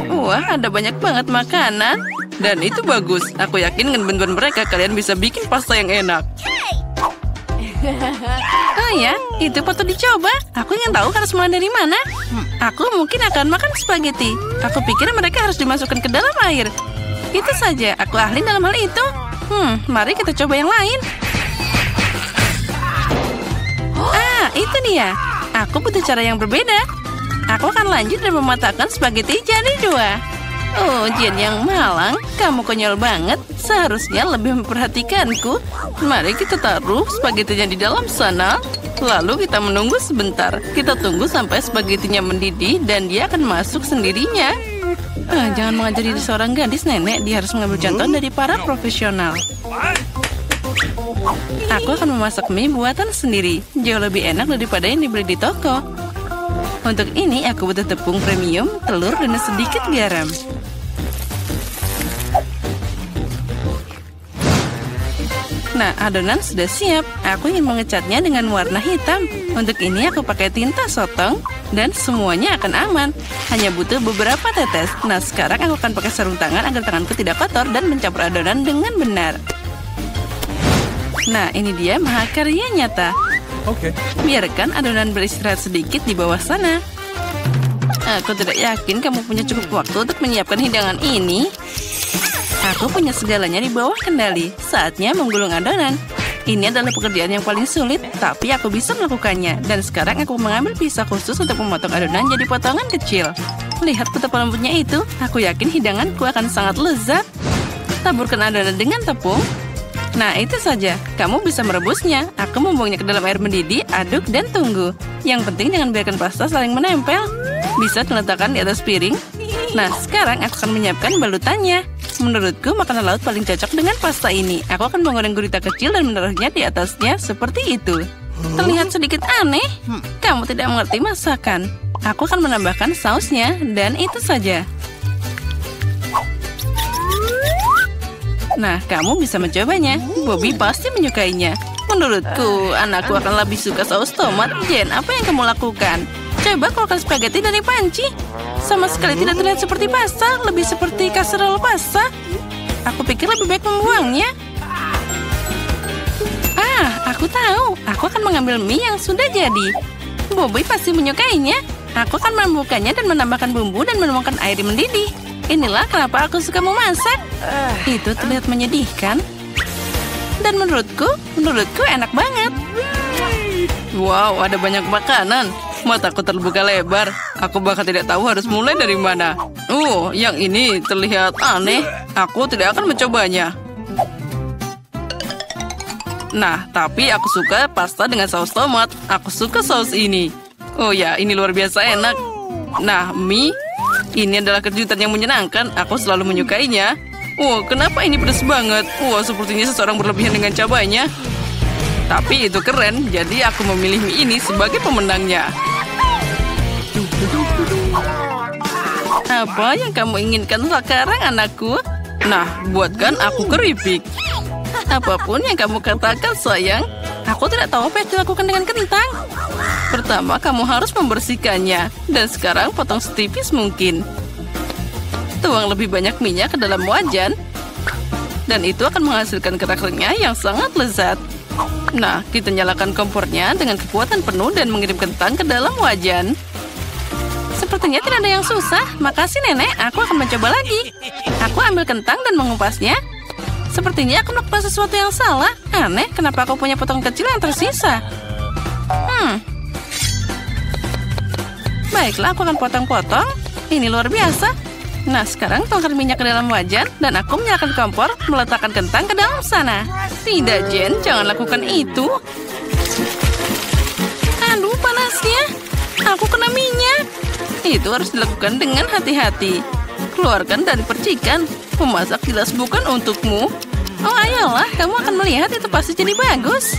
Wah, ada banyak banget makanan. Dan itu bagus. Aku yakin dengan bantuan mereka kalian bisa bikin pasta yang enak. Oh ya, itu patut dicoba. Aku ingin tahu harus mulai dari mana. Aku mungkin akan makan spaghetti. Aku pikir mereka harus dimasukkan ke dalam air. Itu saja, aku ahli dalam hal itu. Mari kita coba yang lain. Ah, itu dia. Aku butuh cara yang berbeda. Aku akan lanjut dan mematahkan spaghetti jadi 2. Oh, Jen yang malang, kamu konyol banget. Seharusnya lebih memperhatikanku. Mari kita taruh spagettinya di dalam sana. Lalu kita menunggu sebentar. Kita tunggu sampai spagettinya mendidih dan dia akan masuk sendirinya. Jangan mengajari seorang gadis, Nenek. Dia harus mengambil contoh dari para profesional. Aku akan memasak mie buatan sendiri. Jauh lebih enak daripada yang dibeli di toko. Untuk ini aku butuh tepung premium, telur, dan sedikit garam. Nah, adonan sudah siap. Aku ingin mengecatnya dengan warna hitam. Untuk ini aku pakai tinta sotong dan semuanya akan aman. Hanya butuh beberapa tetes. Nah, sekarang aku akan pakai sarung tangan agar tanganku tidak kotor dan mencampur adonan dengan benar. Nah, ini dia mahakarya nyata. Oke. Biarkan adonan beristirahat sedikit di bawah sana. Aku tidak yakin kamu punya cukup waktu untuk menyiapkan hidangan ini. Aku punya segalanya di bawah kendali. Saatnya menggulung adonan. Ini adalah pekerjaan yang paling sulit, tapi aku bisa melakukannya. Dan sekarang aku mengambil pisau khusus untuk memotong adonan jadi potongan kecil. Lihat betapa lembutnya itu. Aku yakin hidanganku akan sangat lezat. Taburkan adonan dengan tepung. Nah, itu saja. Kamu bisa merebusnya. Aku membuangnya ke dalam air mendidih, aduk, dan tunggu. Yang penting jangan biarkan pasta saling menempel. Bisa diletakkan di atas piring. Nah, sekarang aku akan menyiapkan balutannya. Menurutku, makanan laut paling cocok dengan pasta ini. Aku akan menggoreng gurita kecil dan menaruhnya di atasnya seperti itu. Terlihat sedikit aneh. Kamu tidak mengerti masakan. Aku akan menambahkan sausnya, dan itu saja. Nah, kamu bisa mencobanya. Bobby pasti menyukainya. Menurutku, anakku akan lebih suka saus tomat. Jen, apa yang kamu lakukan? Coba keluarkan spaghetti dari panci. Sama sekali tidak terlihat seperti pasta, lebih seperti kasserole pasta. Aku pikir lebih baik membuangnya. Aku tahu. Aku akan mengambil mie yang sudah jadi. Bobby pasti menyukainya. Aku akan membukanya dan menambahkan bumbu dan menuangkan air mendidih. Inilah kenapa aku suka memasak. Itu terlihat menyedihkan. Dan menurutku enak banget. Wow, ada banyak makanan. Mataku terbuka lebar. Aku bahkan tidak tahu harus mulai dari mana. Yang ini terlihat aneh. Aku tidak akan mencobanya. Nah, tapi aku suka pasta dengan saus tomat. Aku suka saus ini. Oh ya, ini luar biasa enak. Nah, mie. Ini adalah kejutan yang menyenangkan. Aku selalu menyukainya. Kenapa ini pedas banget? Sepertinya seseorang berlebihan dengan cabainya. Tapi itu keren, jadi aku memilih mie ini sebagai pemenangnya. Apa yang kamu inginkan sekarang, anakku? Nah, buatkan aku keripik. Apapun yang kamu katakan, sayang. Aku tidak tahu apa yang dilakukan dengan kentang. Pertama, kamu harus membersihkannya. Dan sekarang potong setipis mungkin. Tuang lebih banyak minyak ke dalam wajan. Dan itu akan menghasilkan kerak renyah yang sangat lezat. Nah, kita nyalakan kompornya dengan kekuatan penuh dan mengirim kentang ke dalam wajan. Sepertinya tidak ada yang susah. Makasih, Nenek. Aku akan mencoba lagi. Aku ambil kentang dan mengupasnya. Sepertinya aku melakukan sesuatu yang salah. Aneh, kenapa aku punya potong kecil yang tersisa? Baiklah, aku akan potong-potong. Ini luar biasa. Nah, sekarang tuangkan minyak ke dalam wajan dan aku menyalakan kompor, meletakkan kentang ke dalam sana. Tidak, Jen, jangan lakukan itu. Aduh, panasnya. Aku kena minyak. Itu harus dilakukan dengan hati-hati. Keluarkan dari percikan. Memasak jelas bukan untukmu. Ayolah, kamu akan melihat itu pasti jadi bagus.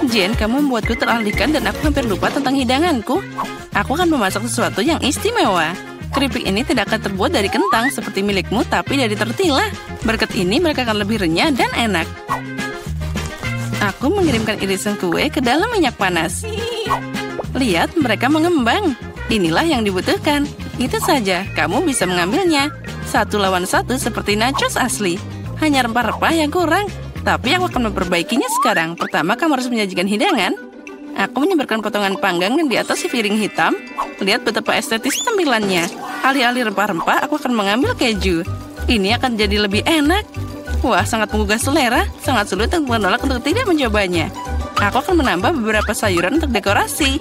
Jen, kamu membuatku teralihkan dan aku hampir lupa tentang hidanganku. Aku akan memasak sesuatu yang istimewa. Keripik ini tidak akan terbuat dari kentang seperti milikmu, tapi dari tortilla. Berkat ini mereka akan lebih renyah dan enak. Aku mengirimkan irisan kue ke dalam minyak panas. Lihat, mereka mengembang. Inilah yang dibutuhkan. itu saja, kamu bisa mengambilnya. 1 lawan 1 seperti nachos asli. Hanya rempah-rempah yang kurang. Tapi aku akan memperbaikinya sekarang. Pertama, kamu harus menyajikan hidangan. Aku menyebarkan potongan panggang dan di atas si piring hitam. Lihat betapa estetis tampilannya. Alih-alih rempah-rempah, aku akan mengambil keju. Ini akan jadi lebih enak. Wah, sangat menggugah selera. Sangat sulit untuk menolak untuk tidak mencobanya. Aku akan menambah beberapa sayuran untuk dekorasi.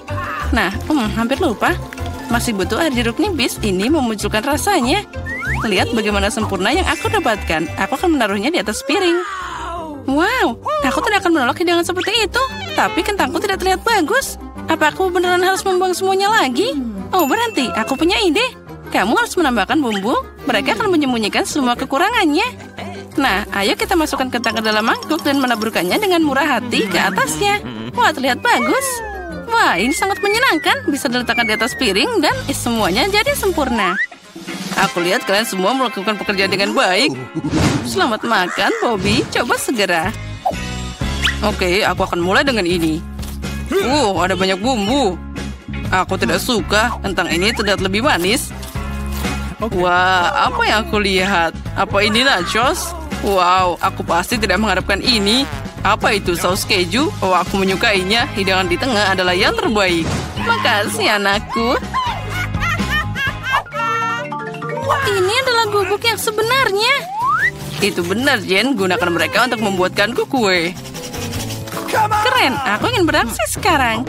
Nah, hampir lupa. Masih butuh air jeruk nipis. Ini memunculkan rasanya. Lihat bagaimana sempurna yang aku dapatkan. Aku akan menaruhnya di atas piring. Wow, aku tidak akan menolak hidangan seperti itu. Tapi kentangku tidak terlihat bagus. Apa aku beneran harus membuang semuanya lagi? Oh, berhenti. Aku punya ide. Kamu harus menambahkan bumbu. Mereka akan menyembunyikan semua kekurangannya. Nah, ayo kita masukkan kentang ke dalam mangkuk dan menaburkannya dengan murah hati ke atasnya. Wah, terlihat bagus. Wah, ini sangat menyenangkan. Bisa diletakkan di atas piring dan semuanya jadi sempurna. Aku lihat kalian semua melakukan pekerjaan dengan baik. Selamat makan, Bobby. Coba segera. Oke, aku akan mulai dengan ini. Ada banyak bumbu. Aku tidak suka. Kentang ini terlihat lebih manis. Wah, apa yang aku lihat? Apa ini nachos? Wow, aku pasti tidak mengharapkan ini. Apa itu saus keju? Oh, aku menyukainya. Hidangan di tengah adalah yang terbaik. Makasih, anakku. Ini adalah gubuk yang sebenarnya. Itu benar, Jen. Gunakan mereka untuk membuatkanku kue. Keren, aku ingin beraksi sekarang.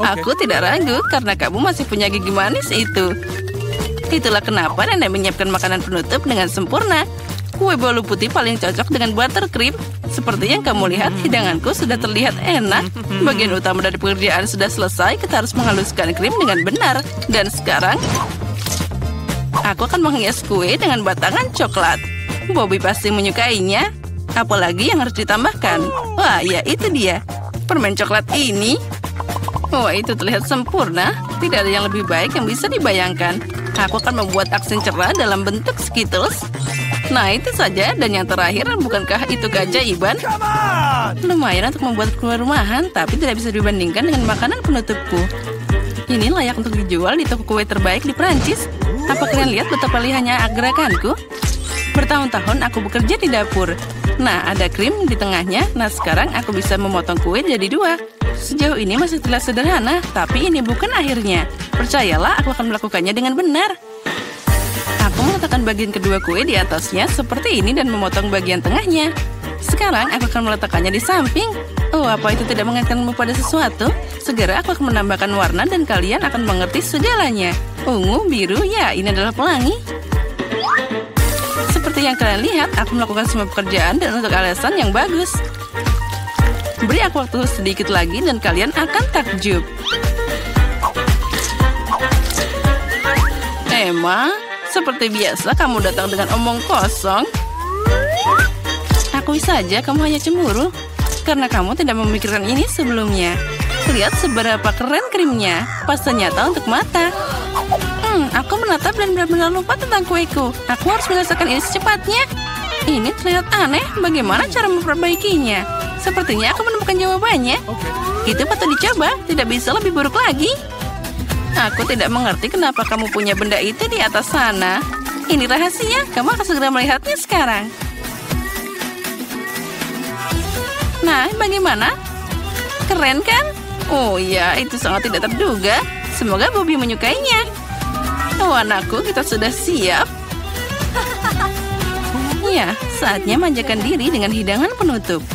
Aku tidak ragu karena kamu masih punya gigi manis itu. Itulah kenapa nenek menyiapkan makanan penutup dengan sempurna. Kue bolu putih paling cocok dengan buttercream. Seperti yang kamu lihat, hidanganku sudah terlihat enak. Bagian utama dari pekerjaan sudah selesai. Kita harus menghaluskan krim dengan benar. Dan sekarang, aku akan menghias kue dengan batangan coklat. Bobby pasti menyukainya. Apalagi yang harus ditambahkan? Wah, ya itu dia. Permen coklat ini. Wah, itu terlihat sempurna. Tidak ada yang lebih baik yang bisa dibayangkan. Aku akan membuat aksen cerah dalam bentuk Skittles. Nah, itu saja. Dan yang terakhir, bukankah itu keajaiban? Lumayan untuk membuat kue rumahan, tapi tidak bisa dibandingkan dengan makanan penutupku. Ini layak untuk dijual di toko kue terbaik di Prancis. Apa kalian lihat betapa lihatnya gerakanku? Bertahun-tahun aku bekerja di dapur. Nah, ada krim di tengahnya. Nah, sekarang aku bisa memotong kue jadi 2. Sejauh ini masih terlihat sederhana, tapi ini bukan akhirnya. Percayalah, aku akan melakukannya dengan benar. Aku meletakkan bagian kedua kue di atasnya seperti ini dan memotong bagian tengahnya. Sekarang aku akan meletakkannya di samping. Oh, apa itu tidak mengingatkanmu pada sesuatu? Segera aku akan menambahkan warna dan kalian akan mengerti segalanya. Ungu, biru, ya ini adalah pelangi. Seperti yang kalian lihat, aku melakukan semua pekerjaan dan untuk alasan yang bagus. Beri aku waktu sedikit lagi dan kalian akan takjub. Emma, seperti biasa kamu datang dengan omong kosong. Akui saja kamu hanya cemburu karena kamu tidak memikirkan ini sebelumnya. Lihat seberapa keren krimnya. Pasta nyata untuk mata. Aku menatap dan benar-benar lupa tentang kueku. Aku harus menyelesaikan ini secepatnya. Ini terlihat aneh. Bagaimana cara memperbaikinya? Sepertinya aku menemukan jawabannya. Itu patut dicoba. Tidak bisa lebih buruk lagi. Aku tidak mengerti kenapa kamu punya benda itu di atas sana. Ini rahasia. Kamu akan segera melihatnya sekarang. Nah, bagaimana? Keren kan? Oh ya, itu sangat tidak terduga. Semoga Bobby menyukainya. Oh, anakku, kita sudah siap. Ya, saatnya manjakan diri dengan hidangan penutup.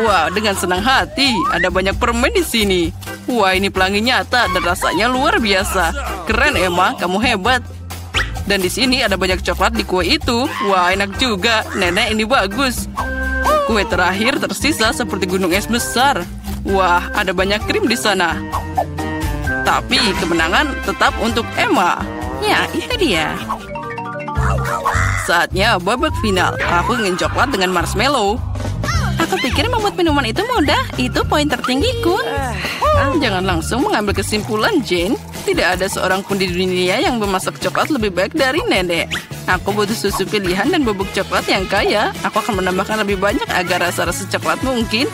Wah, dengan senang hati. Ada banyak permen di sini. Wah, ini pelangi nyata dan rasanya luar biasa. Keren, Emma. Kamu hebat. Dan di sini ada banyak coklat di kue itu. Wah, enak juga. Nenek, ini bagus. Kue terakhir tersisa seperti gunung es besar. Wah, ada banyak krim di sana. Tapi kemenangan tetap untuk Emma. Ya, itu dia. Saatnya babak final. Aku ingin coklat dengan marshmallow. Aku pikir membuat minuman itu mudah. Itu poin tertinggiku. Jangan langsung mengambil kesimpulan, Jane. Tidak ada seorang pun di dunia yang memasak coklat lebih baik dari nenek. Aku butuh susu pilihan dan bubuk coklat yang kaya. Aku akan menambahkan lebih banyak agar rasa-rasa coklat mungkin.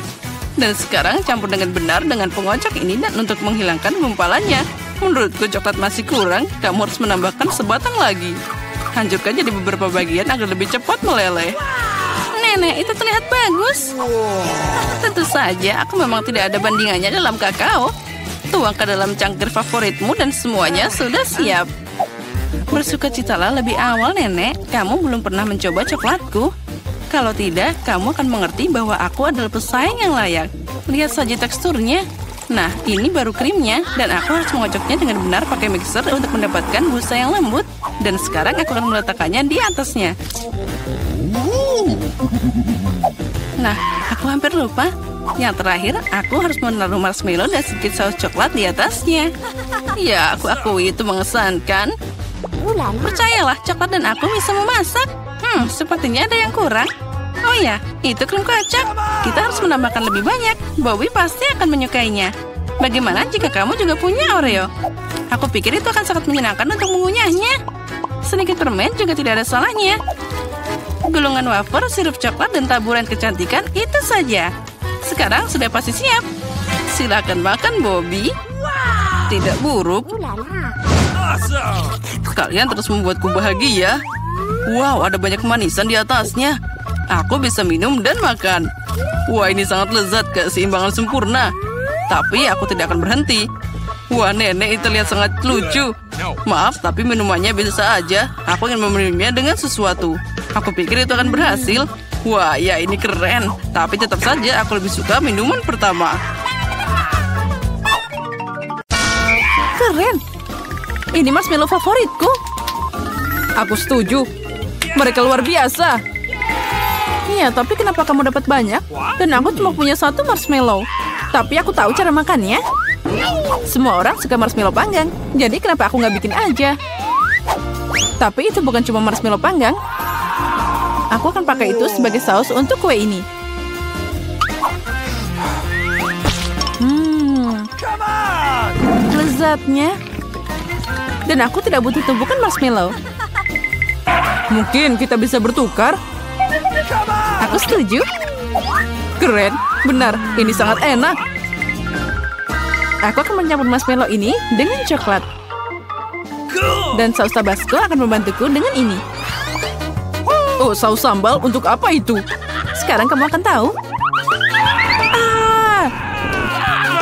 Dan sekarang campur dengan benar dengan pengocok ini dan untuk menghilangkan gumpalannya. Menurutku coklat masih kurang, kamu harus menambahkan sebatang lagi. Hancurkan jadi beberapa bagian agar lebih cepat meleleh. Nenek, itu terlihat bagus. Tentu saja, aku memang tidak ada bandingannya dalam kakao. Tuangkan dalam cangkir favoritmu dan semuanya sudah siap. Bersukacitalah lebih awal, Nenek. Kamu belum pernah mencoba coklatku. Kalau tidak, kamu akan mengerti bahwa aku adalah pesaing yang layak. Lihat saja teksturnya. Nah, ini baru krimnya, dan aku harus mengocoknya dengan benar pakai mixer untuk mendapatkan busa yang lembut. Dan sekarang aku akan meletakkannya di atasnya. Nah, aku hampir lupa. Yang terakhir, aku harus menaruh marshmallow dan sedikit saus coklat di atasnya. Ya, aku akui itu mengesankan. Percayalah, coklat dan aku bisa memasak. Sepertinya ada yang kurang. Oh ya, itu krim kocok. Kita harus menambahkan lebih banyak. Bobby pasti akan menyukainya. Bagaimana jika kamu juga punya Oreo? Aku pikir itu akan sangat menyenangkan untuk mengunyahnya. Sedikit permen juga tidak ada salahnya. Gulungan wafer, sirup coklat, dan taburan kecantikan, itu saja. Sekarang sudah pasti siap. Silakan makan, Bobby. Tidak buruk. Kalian terus membuatku bahagia. Wow, ada banyak manisan di atasnya. Aku bisa minum dan makan. Wah, ini sangat lezat, keseimbangan sempurna. Tapi aku tidak akan berhenti. Wah, Nenek, itu terlihat sangat lucu. Maaf, tapi minumannya biasa aja. Aku ingin meminumnya dengan sesuatu. Aku pikir itu akan berhasil. Wah, ya ini keren. Tapi tetap saja aku lebih suka minuman pertama. Keren. Ini marshmallow favoritku. Aku setuju. Mereka luar biasa. Iya, tapi kenapa kamu dapat banyak? Dan aku cuma punya satu marshmallow. Tapi aku tahu cara makannya. Semua orang suka marshmallow panggang. Jadi kenapa aku nggak bikin aja? Tapi itu bukan cuma marshmallow panggang. Aku akan pakai itu sebagai saus untuk kue ini. Lezatnya. Dan aku tidak butuh tumpukan marshmallow. Mungkin kita bisa bertukar. Aku setuju. Keren, benar. Ini sangat enak. Aku akan mencampur marshmallow ini dengan coklat. Dan saus Tabasco akan membantuku dengan ini. Oh, saus sambal untuk apa itu? Sekarang kamu akan tahu.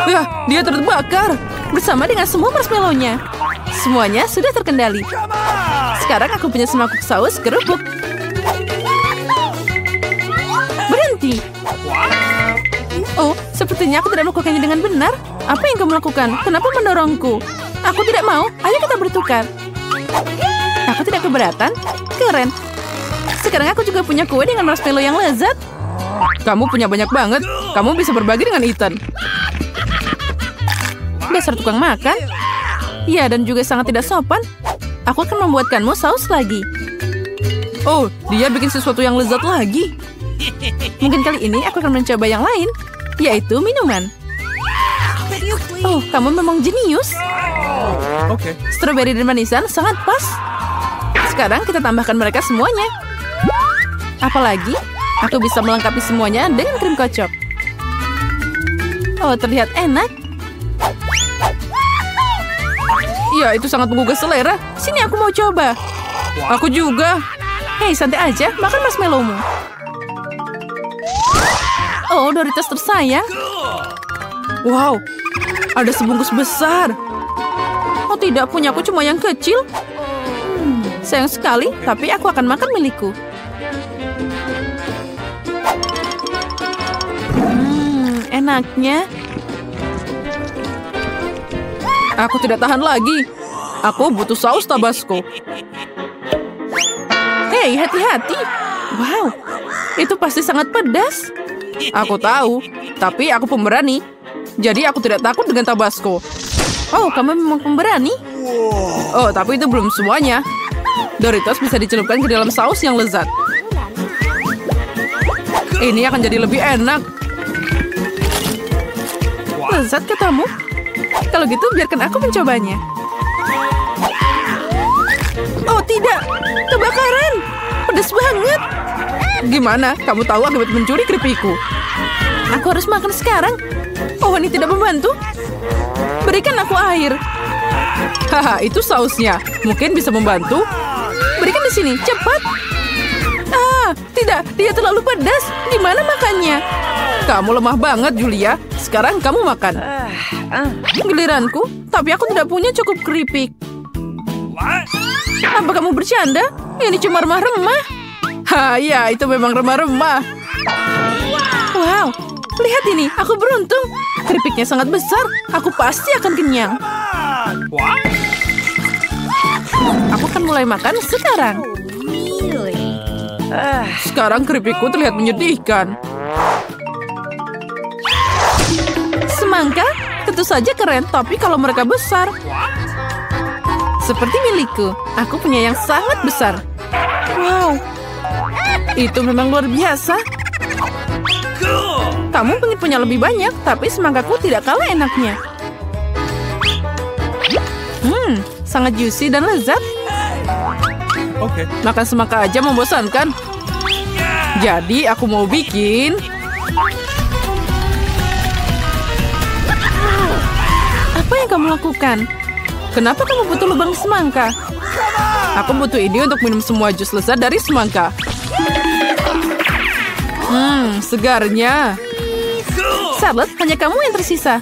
Ya, dia terbakar. Bersama dengan semua marshmallow-nya. Semuanya sudah terkendali. Sekarang aku punya semangkuk saus kerupuk. Berhenti. Oh, sepertinya aku tidak melakukannya dengan benar. Apa yang kamu lakukan? Kenapa mendorongku? Aku tidak mau. Ayo kita bertukar. Aku tidak keberatan. Keren. Sekarang aku juga punya kue dengan marshmallow yang lezat. Kamu punya banyak banget. Kamu bisa berbagi dengan Ethan. Dasar tukang makan. Ya, dan juga sangat tidak sopan. Aku akan membuatkanmu saus lagi. Oh, dia bikin sesuatu yang lezat lagi. Mungkin kali ini aku akan mencoba yang lain, yaitu minuman. Oh, kamu memang jenius. Strawberry dan manisan sangat pas. Sekarang kita tambahkan mereka semuanya. Apalagi, aku bisa melengkapi semuanya dengan krim kocok. Oh, terlihat enak. Ya, itu sangat menggugah selera. Sini aku mau coba. Aku juga. Hei, santai aja. Makan marshmallow-mu. Oh, Doritos tersayang. Wow, ada sebungkus besar. Oh tidak, punyaku cuma yang kecil. Sayang sekali, tapi aku akan makan milikku. Enaknya. Aku tidak tahan lagi. Aku butuh saus Tabasco. Hei, hati-hati. Wow, itu pasti sangat pedas. Aku tahu, tapi aku pemberani. Jadi aku tidak takut dengan Tabasco. Oh, kamu memang pemberani? Oh, tapi itu belum semuanya. Doritos bisa dicelupkan ke dalam saus yang lezat. Ini akan jadi lebih enak. Lezat katamu? Kalau gitu biarkan aku mencobanya. Oh tidak, kebakaran. Pedas banget. Gimana? Kamu tahu akibat mencuri keripikku. Aku harus makan sekarang. Oh, ini tidak membantu. Berikan aku air. Haha, itu sausnya. Mungkin bisa membantu. Berikan di sini, cepat. Ah, tidak, dia terlalu pedas. Gimana makannya? Kamu lemah banget, Julia. Sekarang kamu makan. Giliranku, tapi aku tidak punya cukup keripik. Apa kamu bercanda? Ini cuma remah-remah. Hah, ya, itu memang remah-remah. Wow, lihat ini, aku beruntung. Keripiknya sangat besar. Aku pasti akan kenyang. Aku akan mulai makan sekarang. Sekarang keripikku terlihat menyedihkan. Semangka? Tentu saja keren, tapi kalau mereka besar. Seperti milikku, aku punya yang sangat besar. Wow, itu memang luar biasa. Kamu ingin punya lebih banyak, tapi semangkaku tidak kalah enaknya. Sangat juicy dan lezat. Oke. Makan semangka aja membosankan. Jadi aku mau bikin... Apa yang kamu lakukan? Kenapa kamu butuh lubang semangka? Aku butuh ini untuk minum semua jus lezat dari semangka. Segarnya. Charlotte, hanya kamu yang tersisa.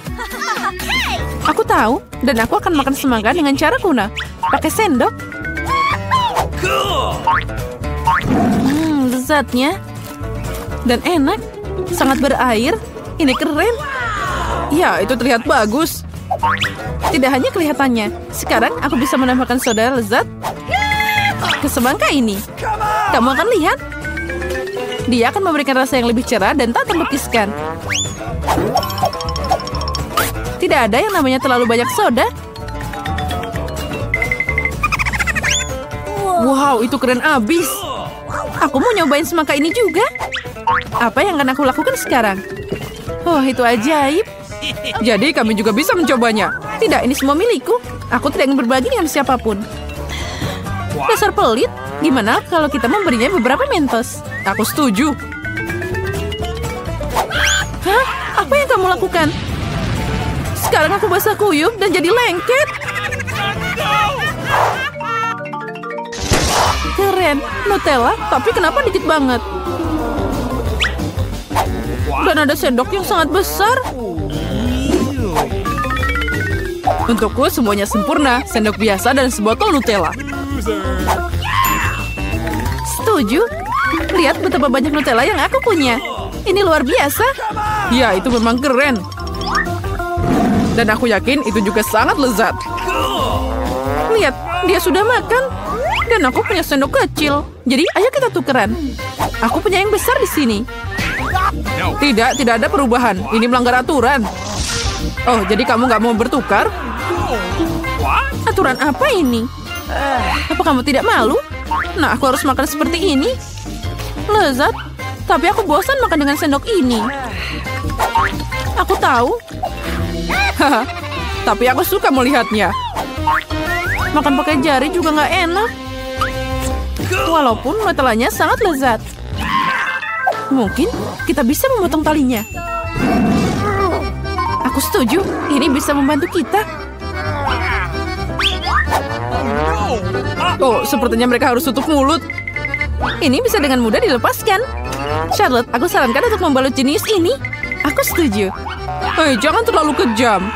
Aku tahu, dan aku akan makan semangka dengan cara kuno. Pakai sendok. Lezatnya. Dan enak. Sangat berair. Ini keren. Ya, itu terlihat bagus. Tidak hanya kelihatannya. Sekarang aku bisa menambahkan soda lezat ke semangka ini. Kamu akan lihat. Dia akan memberikan rasa yang lebih cerah dan tak terlukiskan. Tidak ada yang namanya terlalu banyak soda. Wow, itu keren abis. Aku mau nyobain semangka ini juga. Apa yang akan aku lakukan sekarang? Oh, itu ajaib. Jadi kami juga bisa mencobanya. Tidak, ini semua milikku. Aku tidak ingin berbagi dengan siapapun. Dasar pelit. Gimana kalau kita memberinya beberapa Mentos? Aku setuju. Hah? Apa yang kamu lakukan? Sekarang aku basah kuyup dan jadi lengket. Keren. Nutella, tapi kenapa dikit banget? Dan ada sendok yang sangat besar. Untukku semuanya sempurna. Sendok biasa dan sebotol Nutella. Setuju. Lihat betapa banyak Nutella yang aku punya. Ini luar biasa. Ya, itu memang keren. Dan aku yakin itu juga sangat lezat. Lihat, dia sudah makan. Dan aku punya sendok kecil. Jadi, ayo kita tukeran. Aku punya yang besar di sini. Tidak ada perubahan. Ini melanggar aturan. Oh, jadi kamu nggak mau bertukar? Aturan apa ini? Apa kamu tidak malu? Nah, aku harus makan seperti ini. Lezat, tapi aku bosan makan dengan sendok ini. Aku tahu. Haha, tapi aku suka melihatnya. Makan pakai jari juga nggak enak. Walaupun Nutellanya sangat lezat. Mungkin kita bisa memotong talinya. Aku setuju, ini bisa membantu kita. Oh, sepertinya mereka harus tutup mulut. Ini bisa dengan mudah dilepaskan. Charlotte, aku sarankan untuk membalut jenius ini. Aku setuju. Hei, jangan terlalu kejam.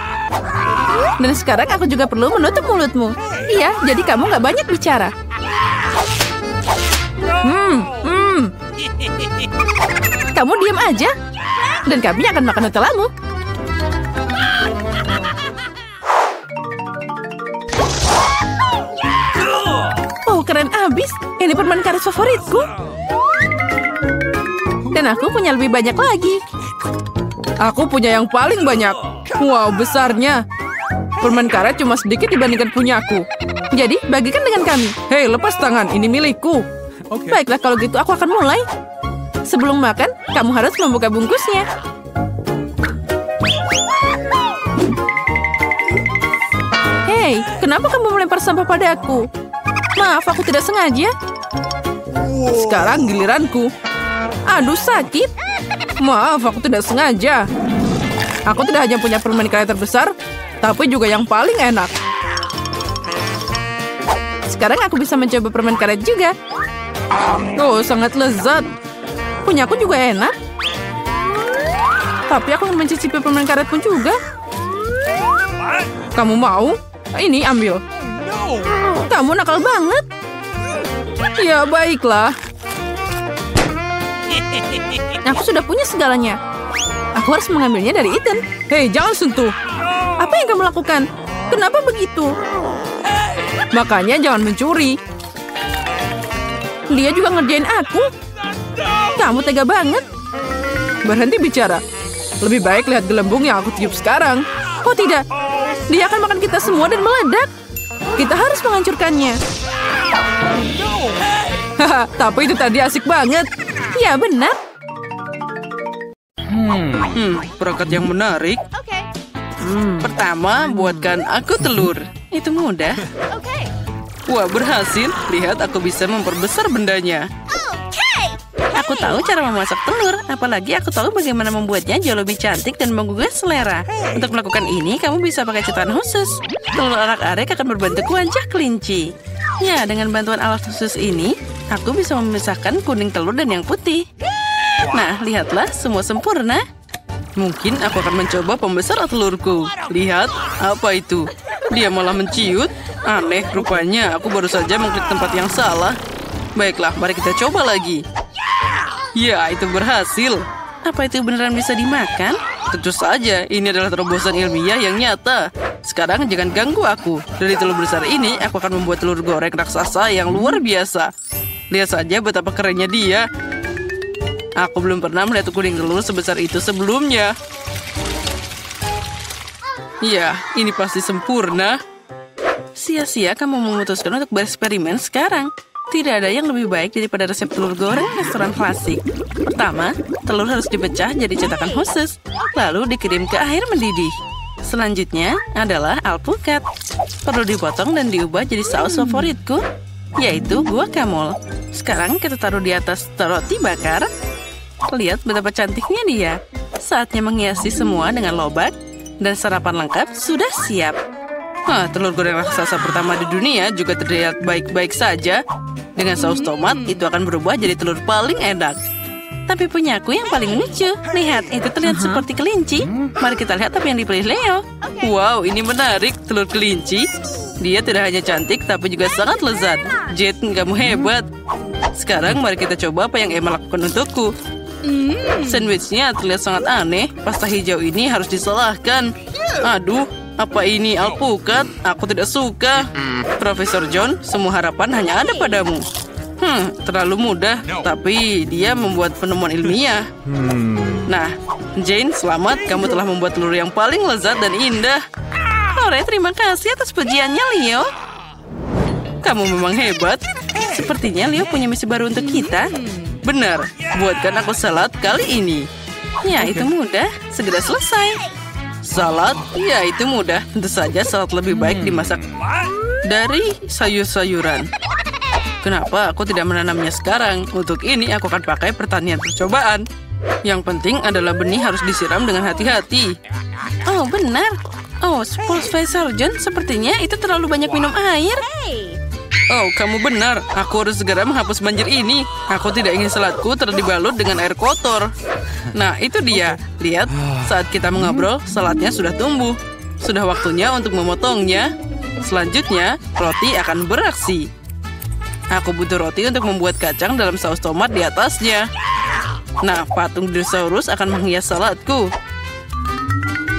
Dan sekarang aku juga perlu menutup mulutmu. Iya, jadi kamu nggak banyak bicara. Kamu diam aja. Dan kami akan makan Nutellamu. Oh, keren abis. Ini permen karet favoritku. Dan aku punya lebih banyak lagi. Aku punya yang paling banyak. Wow, besarnya. Permen karet cuma sedikit dibandingkan punyaku. Jadi, bagikan dengan kami. Hei, lepas tangan. Ini milikku. Baiklah, kalau gitu aku akan mulai. Sebelum makan, kamu harus membuka bungkusnya. Hei, kenapa kamu melempar sampah padaku? Maaf, aku tidak sengaja. Sekarang giliranku. Aduh, sakit. Maaf, aku tidak sengaja. Aku tidak hanya punya permen karet terbesar, tapi juga yang paling enak. Sekarang aku bisa mencoba permen karet juga. Oh, sangat lezat. Punya aku juga enak. Tapi aku ingin mencicipi permen karet pun juga. Kamu mau? Ini ambil. Kamu nakal banget. Ya, baiklah. Aku sudah punya segalanya. Aku harus mengambilnya dari Ethan. Hei, jangan sentuh. Apa yang kamu lakukan? Kenapa begitu? Makanya jangan mencuri. Dia juga ngerjain aku. Kamu tega banget. Berhenti bicara. Lebih baik lihat gelembung yang aku tiup sekarang. Oh tidak, dia akan makan kita semua dan meledak. Kita harus menghancurkannya. Haha, tapi itu tadi asik banget. Ya benar. Perangkat yang menarik. Pertama, buatkan aku telur. Itu mudah. Wah, berhasil. Lihat, aku bisa memperbesar bendanya. Aku tahu cara memasak telur. Apalagi aku tahu bagaimana membuatnya jauh lebih cantik dan menggugah selera. Untuk melakukan ini, kamu bisa pakai cetakan khusus. Telur arak-arik akan berbentuk wajah kelinci. Ya, dengan bantuan alat khusus ini, aku bisa memisahkan kuning telur dan yang putih. Nah, lihatlah, semua sempurna. Mungkin aku akan mencoba pembesar telurku. Lihat, apa itu? Dia malah menciut. Aneh, rupanya aku baru saja mengklik tempat yang salah. Baiklah, mari kita coba lagi. Ya, itu berhasil. Apa itu beneran bisa dimakan? Tentu saja, ini adalah terobosan ilmiah yang nyata. Sekarang jangan ganggu aku. Dari telur besar ini, aku akan membuat telur goreng raksasa yang luar biasa. Lihat saja betapa kerennya dia. Aku belum pernah melihat kuning telur sebesar itu sebelumnya. Ya, ini pasti sempurna. Sia-sia kamu memutuskan untuk bereksperimen sekarang. Tidak ada yang lebih baik daripada resep telur goreng restoran klasik. Pertama, telur harus dipecah jadi cetakan khusus, lalu dikirim ke air mendidih. Selanjutnya adalah alpukat. Perlu dipotong dan diubah jadi saus favoritku, yaitu guacamole. Sekarang kita taruh di atas roti bakar. Lihat betapa cantiknya dia. Saatnya menghiasi semua dengan lobak, dan sarapan lengkap sudah siap. Telur goreng raksasa pertama di dunia juga terlihat baik-baik saja. Dengan saus tomat, itu akan berubah jadi telur paling enak. Tapi punyaku yang paling lucu. Lihat, itu terlihat seperti kelinci. Mari kita lihat apa yang dipilih Leo. Wow, ini menarik, telur kelinci. Dia tidak hanya cantik, tapi juga sangat lezat. Jet, kamu hebat. Sekarang mari kita coba apa yang Emma lakukan untukku. Sandwichnya terlihat sangat aneh. Pasta hijau ini harus disalahkan. Aduh, apa ini alpukat? Aku tidak suka. Profesor John, semua harapan hanya ada padamu. Terlalu mudah, tapi dia membuat penemuan ilmiah. Nah, Jane, selamat. Kamu telah membuat telur yang paling lezat dan indah. Ore, terima kasih atas pujiannya, Leo. Kamu memang hebat. Sepertinya Leo punya misi baru untuk kita. Benar, buatkan aku salad kali ini. Ya, itu mudah. Segera selesai. Salad? Ya, itu mudah. Tentu saja salad lebih baik dimasak dari sayur-sayuran. Kenapa aku tidak menanamnya sekarang? Untuk ini aku akan pakai pertanian percobaan. Yang penting adalah benih harus disiram dengan hati-hati. Oh, benar. Oh, Profesor John, sepertinya itu terlalu banyak minum air. Oh, kamu benar. Aku harus segera menghapus banjir ini. Aku tidak ingin saladku terdibalut dengan air kotor. Nah, itu dia. Lihat, saat kita mengobrol, saladnya sudah tumbuh. Sudah waktunya untuk memotongnya. Selanjutnya, roti akan beraksi. Aku butuh roti untuk membuat kacang dalam saus tomat di atasnya. Nah, patung dinosaurus akan menghias saladku.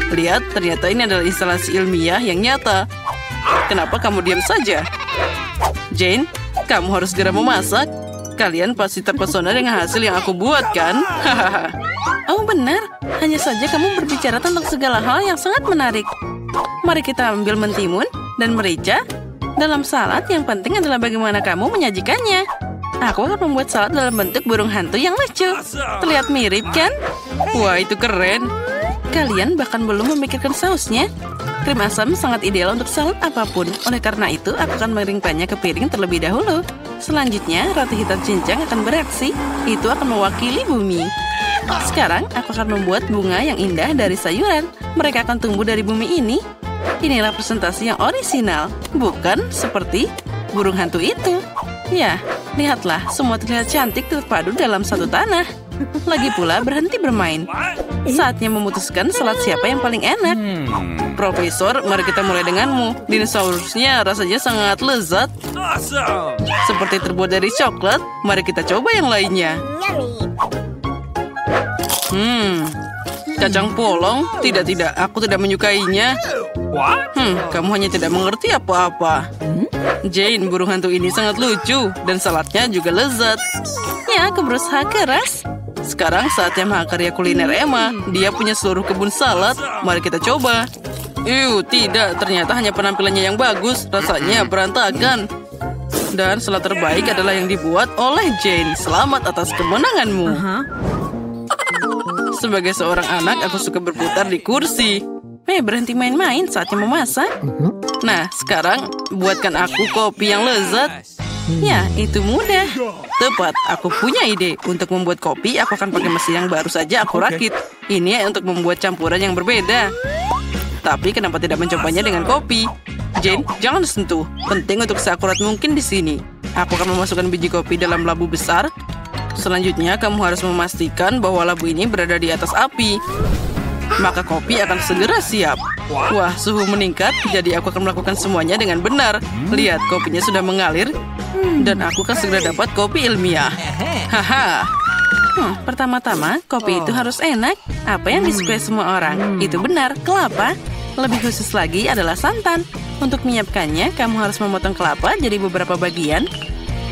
Lihat, ternyata ini adalah instalasi ilmiah yang nyata. Kenapa kamu diam saja? Jane, kamu harus segera memasak. Kalian pasti terpesona dengan hasil yang aku buat, kan? Oh, benar. Hanya saja kamu berbicara tentang segala hal yang sangat menarik. Mari kita ambil mentimun dan merica. Dalam salad, yang penting adalah bagaimana kamu menyajikannya. Aku akan membuat salad dalam bentuk burung hantu yang lucu. Terlihat mirip, kan? Wah, itu keren. Kalian bahkan belum memikirkan sausnya. Krim asam sangat ideal untuk salad apapun. Oleh karena itu, aku akan mengeringkannya ke piring terlebih dahulu. Selanjutnya, roti hitam cincang akan beraksi. Itu akan mewakili bumi. Sekarang, aku akan membuat bunga yang indah dari sayuran. Mereka akan tumbuh dari bumi ini. Inilah presentasi yang orisinal. Bukan seperti burung hantu itu. Ya, lihatlah, semua terlihat cantik terpadu dalam satu tanah. Lagi pula berhenti bermain. Saatnya memutuskan salad siapa yang paling enak. Profesor, mari kita mulai denganmu. Dinosaurusnya rasanya sangat lezat. Awesome. Seperti terbuat dari coklat. Mari kita coba yang lainnya. Kacang polong? Tidak, aku tidak menyukainya. What? Kamu hanya tidak mengerti apa-apa. Jane, burung hantu ini sangat lucu. Dan saladnya juga lezat. Ya, aku berusaha keras. Sekarang saatnya mahakarya kuliner Emma. Dia punya seluruh kebun salad. Mari kita coba. Tidak. Ternyata hanya penampilannya yang bagus. Rasanya berantakan. Dan salad terbaik adalah yang dibuat oleh Jane. Selamat atas kemenanganmu. Sebagai seorang anak, aku suka berputar di kursi. Berhenti main-main, saatnya memasak. Nah, sekarang buatkan aku kopi yang lezat. Ya, itu mudah. Tepat, aku punya ide. Untuk membuat kopi, aku akan pakai mesin yang baru saja aku rakit. Ini untuk membuat campuran yang berbeda. Tapi kenapa tidak mencobanya dengan kopi? Jane, jangan sentuh. Penting untuk seakurat mungkin di sini. Aku akan memasukkan biji kopi dalam labu besar. Selanjutnya, kamu harus memastikan bahwa labu ini berada di atas api. Maka kopi akan segera siap. Wah, suhu meningkat, jadi aku akan melakukan semuanya dengan benar. Lihat, kopinya sudah mengalir. Dan aku akan segera dapat kopi ilmiah. Haha. Pertama-tama, kopi itu harus enak. Apa yang disukai semua orang? Itu benar, kelapa. Lebih khusus lagi adalah santan. Untuk menyiapkannya, kamu harus memotong kelapa jadi beberapa bagian.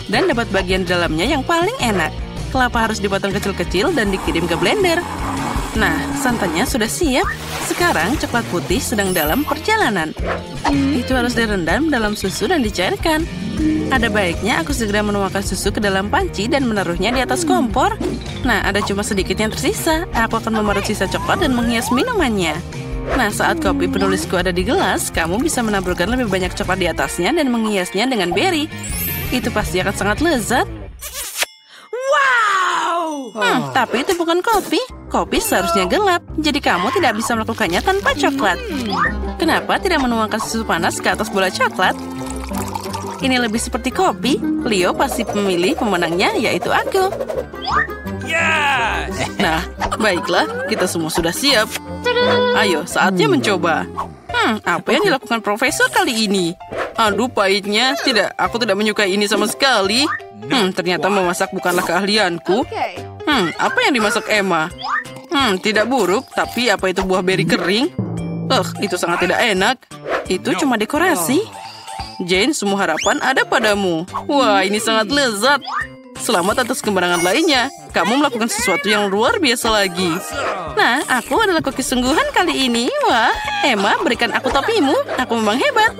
Dan dapat bagian dalamnya yang paling enak. Kelapa harus dipotong kecil-kecil dan dikirim ke blender. Nah, santannya sudah siap. Sekarang coklat putih sedang dalam perjalanan. Itu harus direndam dalam susu dan dicairkan. Ada baiknya aku segera menuangkan susu ke dalam panci dan menaruhnya di atas kompor. Nah, ada cuma sedikit yang tersisa. Aku akan memarut sisa coklat dan menghias minumannya. Nah, saat kopi penulisku ada di gelas, kamu bisa menaburkan lebih banyak coklat di atasnya dan menghiasnya dengan beri. Itu pasti akan sangat lezat. Tapi itu bukan kopi. Kopi seharusnya gelap, jadi kamu tidak bisa melakukannya tanpa coklat. Kenapa tidak menuangkan susu panas ke atas bola coklat? Ini lebih seperti kopi. Leo pasti memilih pemenangnya, yaitu aku. Yes! Nah, baiklah, kita semua sudah siap. Ayo, saatnya mencoba. Apa yang dilakukan profesor kali ini? Aduh, pahitnya. Tidak, aku tidak menyukai ini sama sekali. Ternyata memasak bukanlah keahlianku. Apa yang dimasak Emma? Tidak buruk, tapi apa itu buah beri kering? Itu sangat tidak enak. Itu cuma dekorasi. Jane, semua harapan ada padamu. Wah, ini sangat lezat. Selamat atas kemenangan lainnya. Kamu melakukan sesuatu yang luar biasa lagi. Nah, aku adalah koki sungguhan kali ini. Wah, Emma, berikan aku topimu. Aku memang hebat.